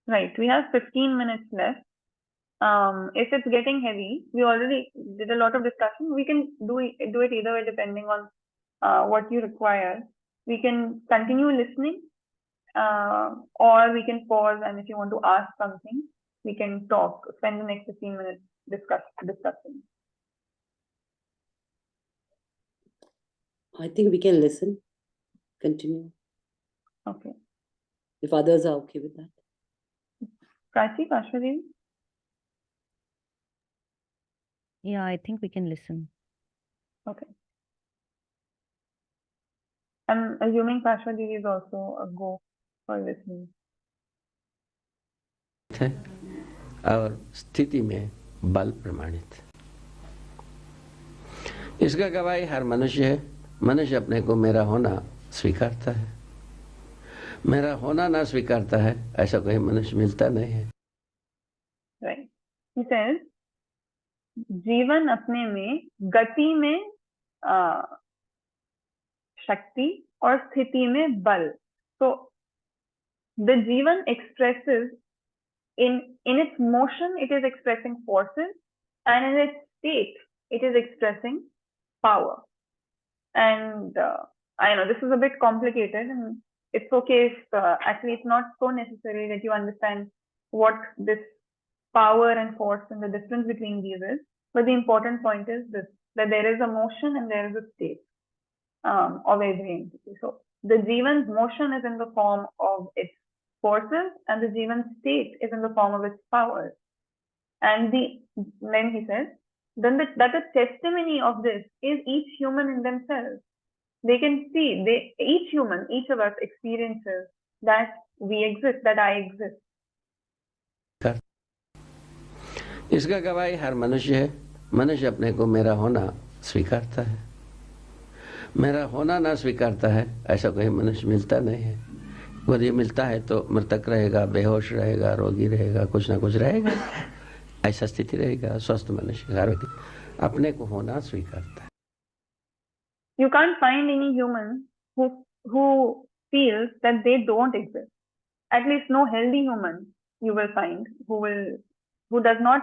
S1: Right, we have 15 minutes left. If it's getting heavy, we already did a lot of discussion. We can do it either way depending on what you require. We can continue listening, or we can pause, and if you want to ask something, we can talk. Spend the next 15 minutes discussing.
S2: I think we can listen, continue,
S1: Okay.
S2: if others are okay with that.
S1: Prachi, Kashwadevi?
S3: Yeah, I think we can listen.
S1: Okay. I'm assuming Kashwadevi is also a go for listening.
S5: है और स्थिति में बल प्रमाणित। इसका गवाही हर मनुष्य है। मनुष्य अपने को मेरा होना स्वीकारता है। मेरा होना ना स्वीकारता है, ऐसा कोई मनुष्य मिलता नहीं है.
S1: Right. He says, जीवन अपने में गति में शक्ति और स्थिति में बल. So the Jeevan expresses in its motion, it is expressing forces, and in its state, it is expressing power. And I know this is a bit complicated, and it's okay if actually it's not so necessary that you understand what this power and force and the difference between these is. But the important point is this, that there is a motion and there is a state of every entity. So the Jeevan's motion is in the form of its forces, and the Jeevan state is in the form of its powers. And then he says, that the testimony of this is each human in themselves. They can see, each human, each of us experiences that we exist, that I exist.
S5: इसका गवाही हर मनुष्य है. मनुष्य अपने को मेरा होना स्वीकारता है. मेरा होना ना स्वीकारता है, ऐसा कोई मनुष्य मिलता नहीं है. यदि मिलता है तो मृतक रहेगा, बेहोश रहेगा, रोगी रहेगा, कुछ ना कुछ रहेगा. ऐसा स्थिति रहेगा. स्वस्थ मनुष्य हर व्यक्ति अपने को होना स्वीकारता है.
S1: You can't find any human who feels that they don't exist. At least no healthy human you will find who does not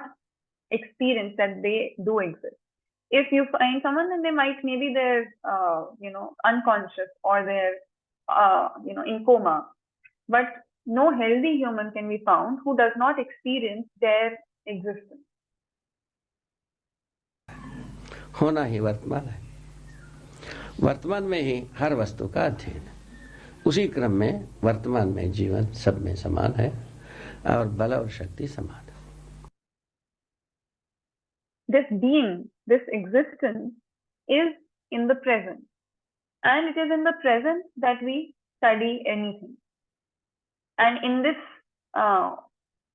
S1: experience that they do exist. If you find someone, then they might, maybe they're unconscious, or they're in coma. But no healthy human can be found who does not experience their existence.
S5: होना ही वर्तमान है. वर्तमान में ही हर वस्तु का अध्ययन है. उसी क्रम में वर्तमान में जीवन सब में समान है और बल और शक्ति समान है.
S1: This being, this existence is in the present, and it is in the present that we study anything. And in this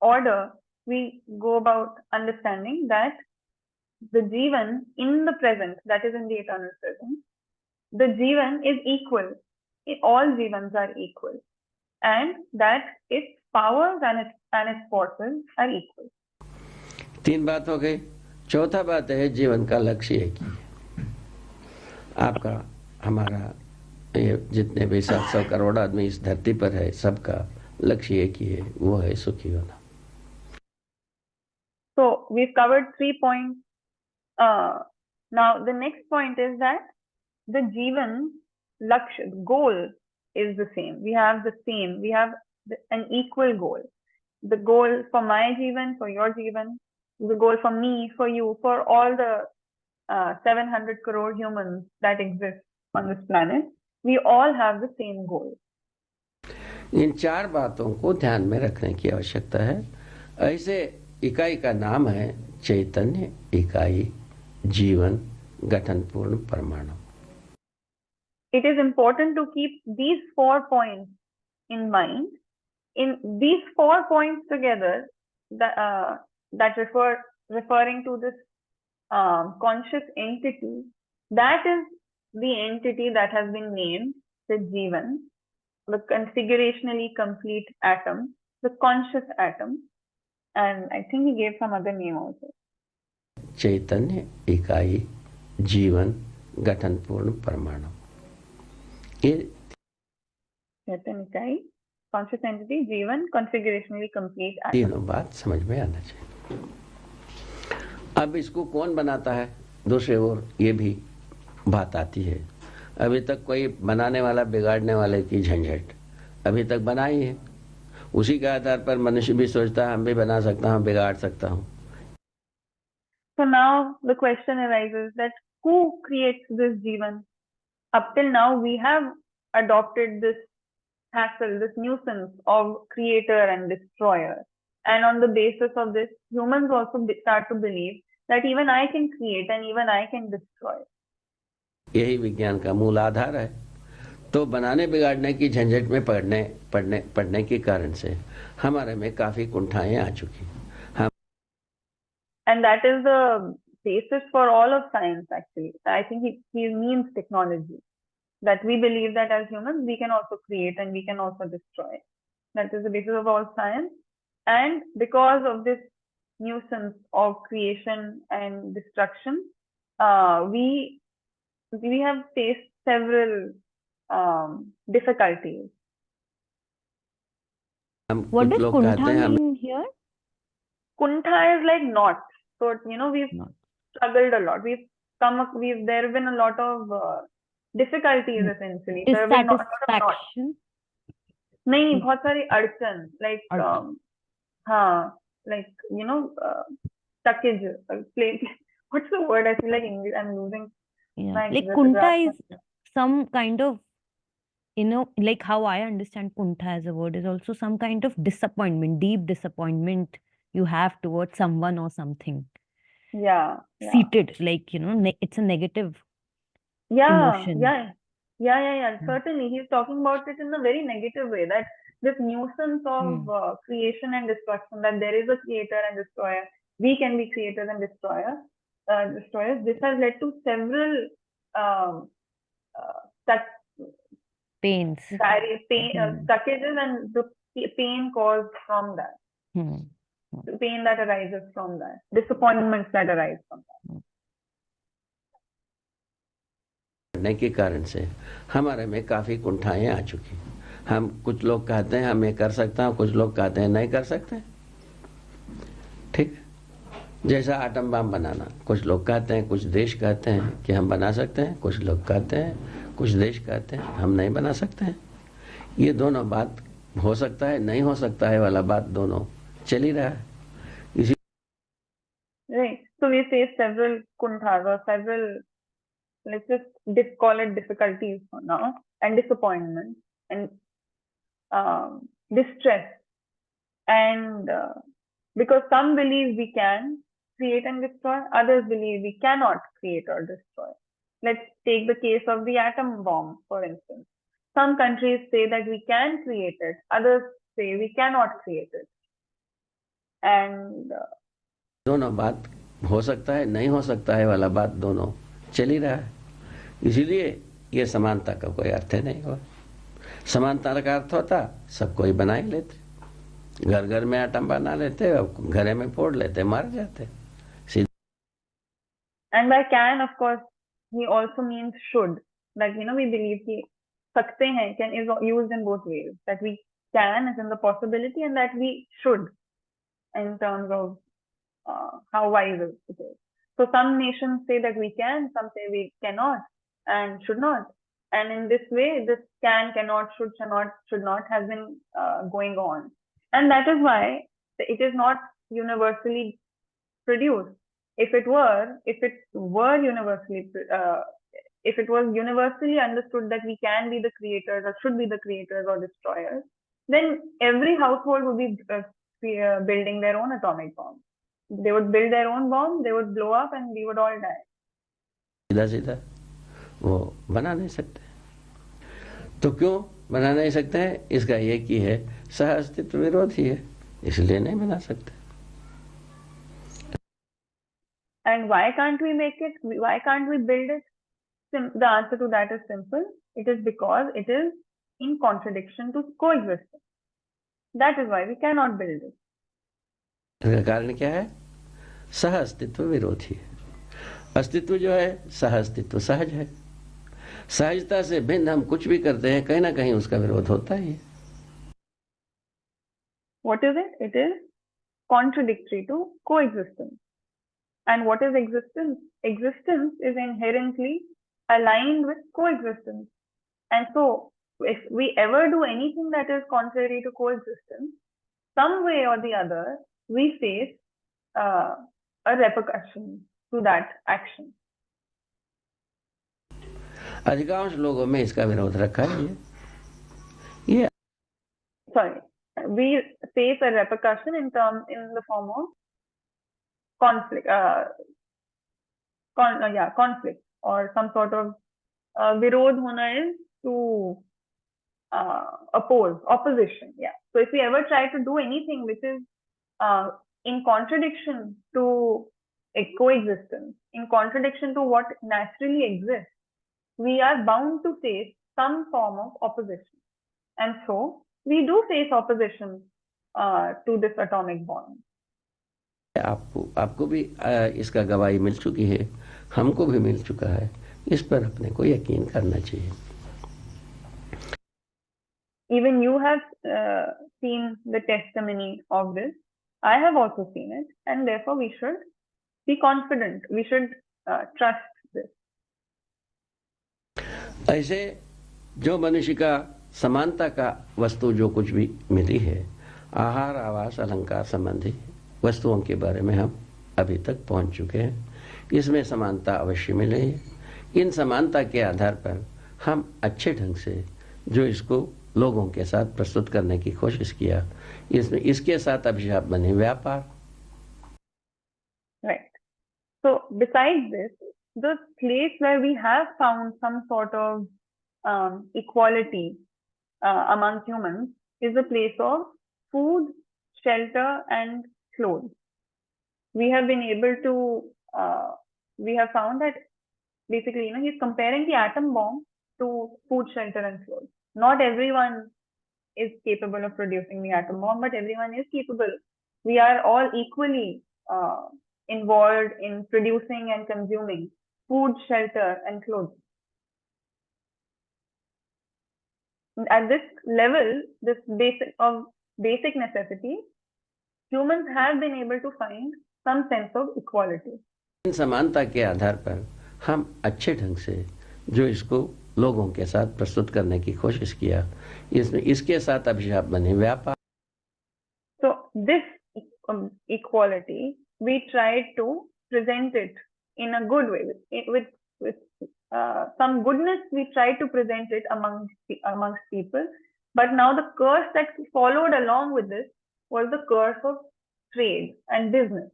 S1: order, we go about understanding that the Jeevan in the present, that is in the eternal present, the Jeevan is equal. All Jeevans are equal, and that its powers and its forces are equal.
S5: तीन बात हो गई. चौथा बात है जीवन का लक्ष्य एक ही है. आपका, हमारा, ये जितने भी 700 करोड़ आदमी इस धरती पर है, सबका लक्ष्य एक ही है, वो है सुखी होना.
S1: So we've covered 3 points. Now the next point is that the Jeevan Lakshya, goal, is the same. We have an equal goal. The goal for my Jeevan, for your Jeevan, the goal for me, for you, for all the 700 crore humans that exist on this planet, we all have the same goal.
S5: इन चार बातों को ध्यान में रखने की आवश्यकता है. ऐसे इकाई का नाम है चैतन्य इकाई जीवन गठनपूर्ण परमाणु.
S1: It is important to keep these 4 points in mind. In these 4 points together, that referring to this conscious entity, that is the entity that has been named the Jeevan, the configurationally complete atom, the conscious atom, and I think he gave some other name also.
S5: चैतन्य इकाई जीवन गठनपूर्ण परमाणु. ये
S1: चैतन्य इकाई, conscious entity, जीवन, configurationally complete atom.
S5: तीनों बात समझ में आना चाहिए. अब इसको कौन बनाता है, दूसरे ओर ये भी बात आती है. अभी तक कोई बनाने वाला, बिगाड़ने वाले की झंझट अभी तक बनाई है. उसी के आधार पर मनुष्य भी सोचता है हम भी बना सकता हूँ, बिगाड़ सकता हूँ.
S1: So now the question arises that who creates this Jeevan? Up till now we have adopted this hassle, this nuisance of creator and destroyer. And on the basis of this, humans also start to believe that even I can create and even I can destroy.
S5: यही विज्ञान का मूल आधार है. तो बनाने बिगाड़ने की झंझट में पड़ने के कारण से हमारे में काफी कुंठाएं आ चुकी.
S1: And that is the basis for all of science, actually. I think he means technology. that we believe that as humans, we can also create and we can also destroy. That is the basis of all science. And because of this nuisance of creation and destruction, we have faced several difficulties.
S3: What does kuntha mean here?
S1: Kuntha is like knot. So, we've struggled a lot. There have been a lot of difficulties essentially. There have been a lot of knots. नहीं, बहुत सारी अड़चन, like tuckage. What's the word? I feel like English. I'm losing.
S3: Like kuntha is some kind of, like how I understand kuntha as a word is also some kind of disappointment, deep disappointment you have towards someone or something.
S1: Yeah.
S3: Seated, like, it's a negative emotion.
S1: Yeah. Certainly, he's talking about it in a very negative way, that this nuisance of creation and destruction, that there is a creator and destroyer, we can be creators and destroyers. This has led to several stockages and the pain caused from that. The pain that arises from that, disappointments that arise from that.
S5: के कारण से हमारे में काफी कुंठाएं आ चुकी। हम कुछ लोग कहते हैं हम ये कर सकता हूं, कुछ लोग कहते हैं नहीं कर सकते। ठीक, जैसा आटम बम बनाना, कुछ लोग कहते हैं, कुछ देश कहते हैं कि हम बना सकते हैं, कुछ लोग कहते हैं, कुछ देश कहते हैं हम नहीं बना सकते हैं। ये दोनों बात हो सकता है नहीं हो सकता है वाला बात दोनों चल ही रहा है। इसी
S1: Right. So we face several kunthas or several, let's just call it difficulties for now, and disappointment and distress. And because some believe we can create and destroy, others believe we cannot create or destroy. Let's take the case of the atom bomb, for instance. Some countries say that we can create it, others say we cannot create it. And
S5: दोनों बात हो सकता है नहीं हो सकता है वाला बात दोनों चल ही रहा है। इसीलिए ये समानता का कोई अर्थ नहीं हुआ। समानता का अर्थ होता सब कोई बना ही लेते, घर घर में आटम बना लेते, घरे में फोड़ लेते, मार जाते।
S1: And by can, of course, he also means should. Like, we believe कि सकते हैं can is used in both ways. That we can is in the possibility, and that we should in terms of how wise it is. So some nations say that we can, some say we cannot and should not. And in this way, this can, cannot, should not has been going on. And that is why it is not universally produced. If it was universally understood that we can be the creators or should be the creators or destroyers, then every household would be building their own atomic bomb. They would build their own bomb, they would blow up, and we would all die.
S5: सीधा वो बना नहीं सकते। तो क्यों बना नहीं सकते हैं? इसका एक ही है, सह अस्तित्व विरोधी है, इसलिए नहीं बना सकते।
S1: And why can't we make it? Why can't we build it? The answer to that is simple. It is because it is in contradiction to coexistence. That is why we cannot build it.
S5: इसका कारण क्या है? सह अस्तित्व विरोधी है। अस्तित्व जो है सह अस्तित्व सहज है। सहजता से भिन्न हम कुछ भी करते हैं, कहीं ना कहीं उसका विरोध होता ही है।
S1: What is it? It is contradictory to coexistence. And what is existence? Existence is inherently aligned with coexistence. And so, if we ever do anything that is contrary to coexistence, some way or the other, we face a repercussion to that action.
S5: अधिकांश लोगों में इसका विरोध रखा ही है।
S1: Sorry, we face a repercussion in the form of conflict, conflict, or some sort of virodh hona is to opposition. Yeah. So if we ever try to do anything which is in contradiction to a coexistence, in contradiction to what naturally exists, we are bound to face some form of opposition. And so we do face opposition to this atomic bomb.
S5: आपको भी इसका गवाही मिल चुकी है, हमको भी मिल चुका है, इस पर अपने को यकीन करना चाहिए.
S1: Even you have seen the testimony of this. I have also seen it, and therefore we should be confident. We should trust this.
S5: ऐसे जो मनुष्य का समानता का वस्तु जो कुछ भी मिली है, आहार, आवास, अलंकार संबंधी वस्तुओं के बारे में हम अभी तक पहुंच चुके हैं. इसमें समानता अवश्य मिले. इन समानता के आधार पर हम अच्छे ढंग से जो इसको लोगों के साथ प्रस्तुत करने की कोशिश किया, इसमें इसके साथ अभिशाप बने व्यापार.
S1: Right. So besides this, the place where we have found some sort of equality among humans is the place of food, shelter, and clothes. We have been able to, we have found that basically, he's comparing the atom bomb to food, shelter, and clothes. Not everyone is capable of producing the atom bomb, but everyone is capable. We are all equally involved in producing and consuming food, shelter, and clothes. At this level, this basic necessity, humans have been able to find some sense of equality.
S5: इन समानता के आधार पर हम अच्छे ढंग से जो इसको लोगों के साथ प्रस्तुत करने की कोशिश किया, इसमें इसके साथ अभिशाप बने व्यापार.
S1: So this equality, we tried to present it in a good way, with some goodness. We tried to present it amongst people. But now the curse that followed along with this was the curse of trade and business.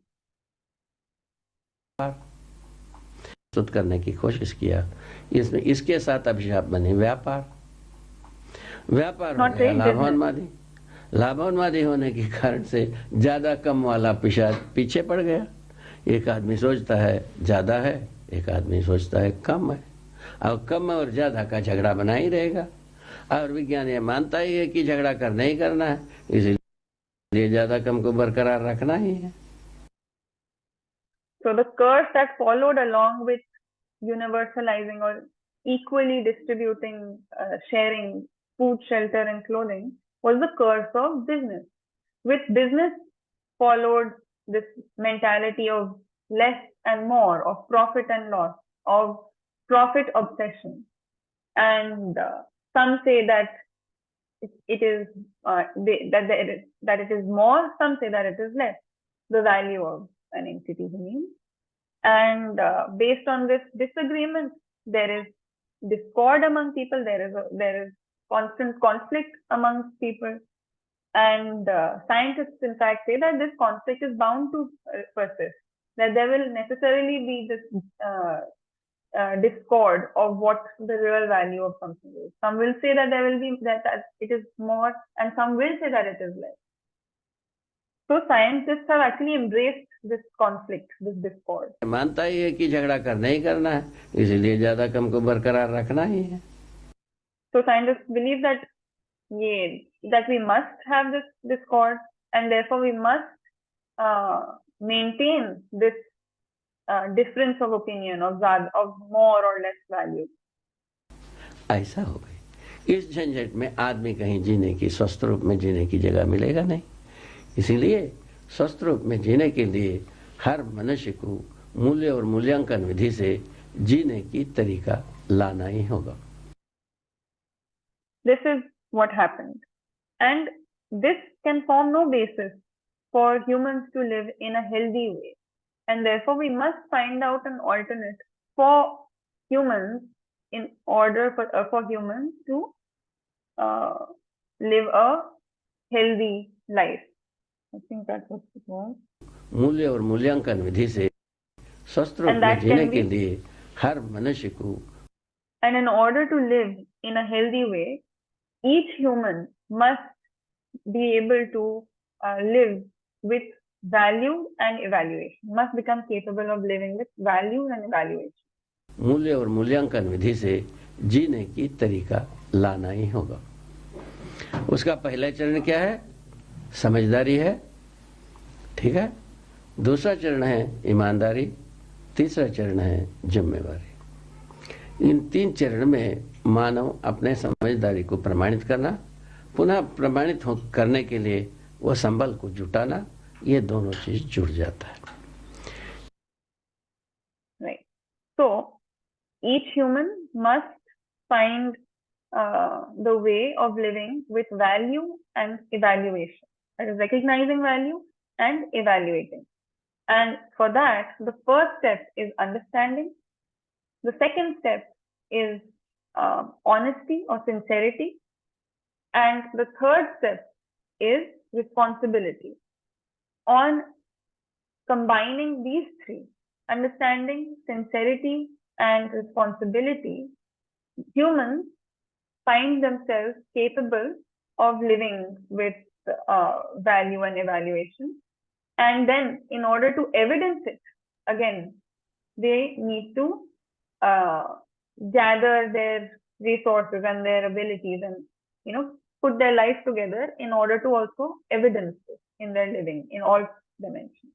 S5: प्रस्तुत करने की कोशिश किया, इसमें इसके साथ अभिशाप बने व्यापार. व्यापार हो गया लाभान्वादी. लाभान्वादी होने के कारण से ज्यादा कम वाला पीछे पड़ गया. एक आदमी सोचता है ज्यादा है, एक आदमी सोचता है कम है. अब कम और ज्यादा का झगड़ा बना ही रहेगा, और विज्ञान ये मानता ही है कि झगड़ा करना ही करना है, इसलिए ज्यादा कम को बरकरार रखना ही है.
S1: So the curse that followed along with universalizing or equally distributing, sharing food, shelter, and clothing was the curse of business. With business followed this mentality of less and more, of profit and loss, of profit obsession. And some say that it is that it is more, some say that it is less, the value of an entity means. And based on this disagreement, there is discord among people, there is constant conflict amongst people. And scientists, in fact, say that this conflict is bound to persist, that there will necessarily be this discord of what the real value of something is. Some will say that there will be that it is more, and some will say that it is less. So scientists have actually embraced this conflict, this discord.
S5: मानता ही है कि झगड़ा करना ही करना है, इसलिए ज्यादा कम को बरकरार रखना ही है.
S1: So scientists believe that we must have this discord, and therefore we must maintain this difference of opinion of more or less value.
S5: ऐसा हो गई. इस झंझट में आदमी कहीं जीने की, स्वस्थ रूप में जीने की जगह मिलेगा नहीं. इसीलिए स्वस्थ रूप में जीने के लिए हर मनुष्य को मूल्य और मूल्यांकन विधि से जीने की तरीका लाना ही होगा.
S1: This is what happened, and this can form no basis for humans to live in a healthy way, and therefore we must find out an alternate for humans in order for humans to live a healthy life. I think that's what it was.
S5: मूल्य और मूल्यांकन विधि से स्वस्थ रूप में जीने के लिए हर मनुष्य को,
S1: and in order to live in a healthy way, each human must be able to live with value and evaluation, must become capable of living with value and evaluation.
S5: मूल्य और मूल्यांकन विधि से जीने की तरीका लाना ही होगा। उसका पहला चरण क्या है? समझदारी है, ठीक है। दूसरा चरण है ईमानदारी, तीसरा चरण है जिम्मेवारी। इन 3 चरण में मानव अपने समझदारी को प्रमाणित करना, पुनः प्रमाणित करने के लिए वो संबल को जुटाना, ये दोनों चीज जुड़ जाता है।
S1: Right. So each human must find the way of living with value and evaluation. That is recognizing value and evaluating. And for that, the first step is understanding. The second step is honesty or sincerity. And the third step is responsibility. On combining these 3, understanding, sincerity, and responsibility, humans find themselves capable of living with value and evaluation. And then in order to evidence it, again, they need to gather their resources and their abilities and, put their life together in order to also evidence it in their living in all dimensions.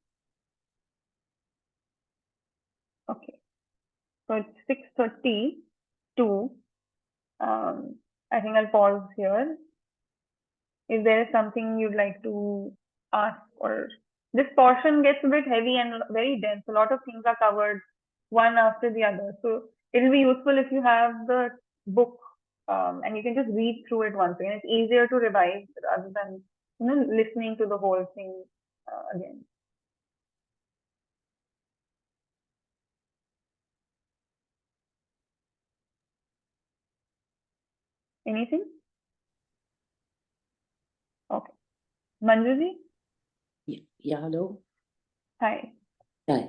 S1: Okay. So it's 6:32. I think I'll pause here. If there is something you'd like to ask, or this portion gets a bit heavy and very dense. A lot of things are covered one after the other. So it'll be useful if you have the book and you can just read through it once again. It's easier to revise rather than listening to the whole thing again. Anything? Okay. Manjuji?
S2: Yeah, hello.
S1: Hi.
S2: Hi.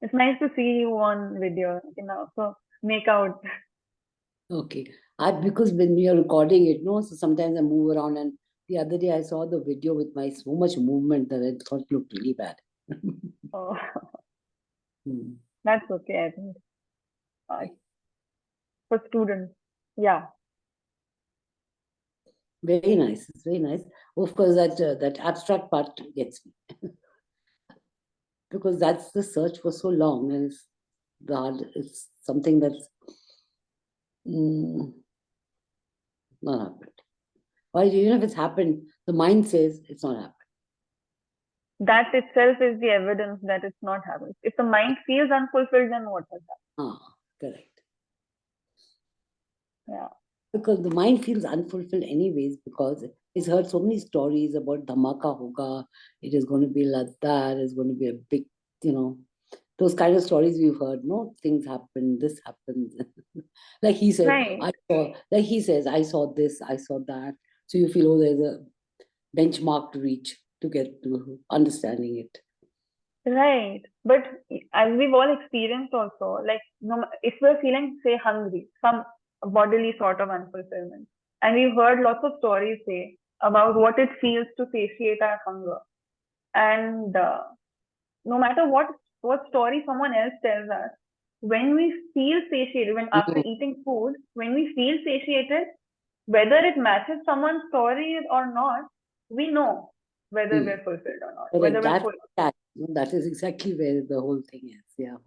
S1: It's nice to see you on video. You can also make out.
S2: Okay. Because when we are recording it, so sometimes I move around, and the other day I saw the video with so much movement that I thought it looked really bad.
S1: Oh, that's okay, I think. For students, yeah.
S2: Very nice. It's very nice. Of course, that abstract part gets me. Because that's the search for so long, and it's something that's not happened. Or even if it's happened, the mind says it's not happened.
S1: That itself is the evidence that it's not happened. If the mind feels unfulfilled, then what has happened?
S2: Correct.
S1: Yeah.
S2: Because the mind feels unfulfilled anyways, because it's heard so many stories about dhamaka hoga, it is going to be like that, it's going to be a big, those kind of stories we've heard, things happen, this happens. Like he said,
S1: Right.
S2: I saw this, I saw that. So you feel, there's a benchmark to reach to get to understanding it.
S1: Right. But as we've all experienced also, like if we're feeling, say, hungry, some bodily sort of unfulfillment, and we've heard lots of stories say about what it feels to satiate our hunger. And no matter what story someone else tells us, when we feel satiated, when after eating food, when we feel satiated, whether it matches someone's story or not, we know whether we're fulfilled or not. Whether we're fulfilled.
S2: That is exactly where the whole thing is. Yeah.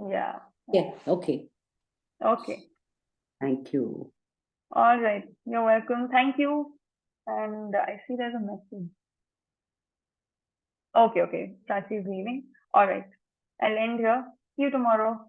S1: Yeah.
S2: Yeah. Okay.
S1: Okay.
S2: Thank you.
S1: All right. You're welcome. Thank you. And I see there's a message. Okay. Prachi is leaving. All right. I'll end here. See you tomorrow.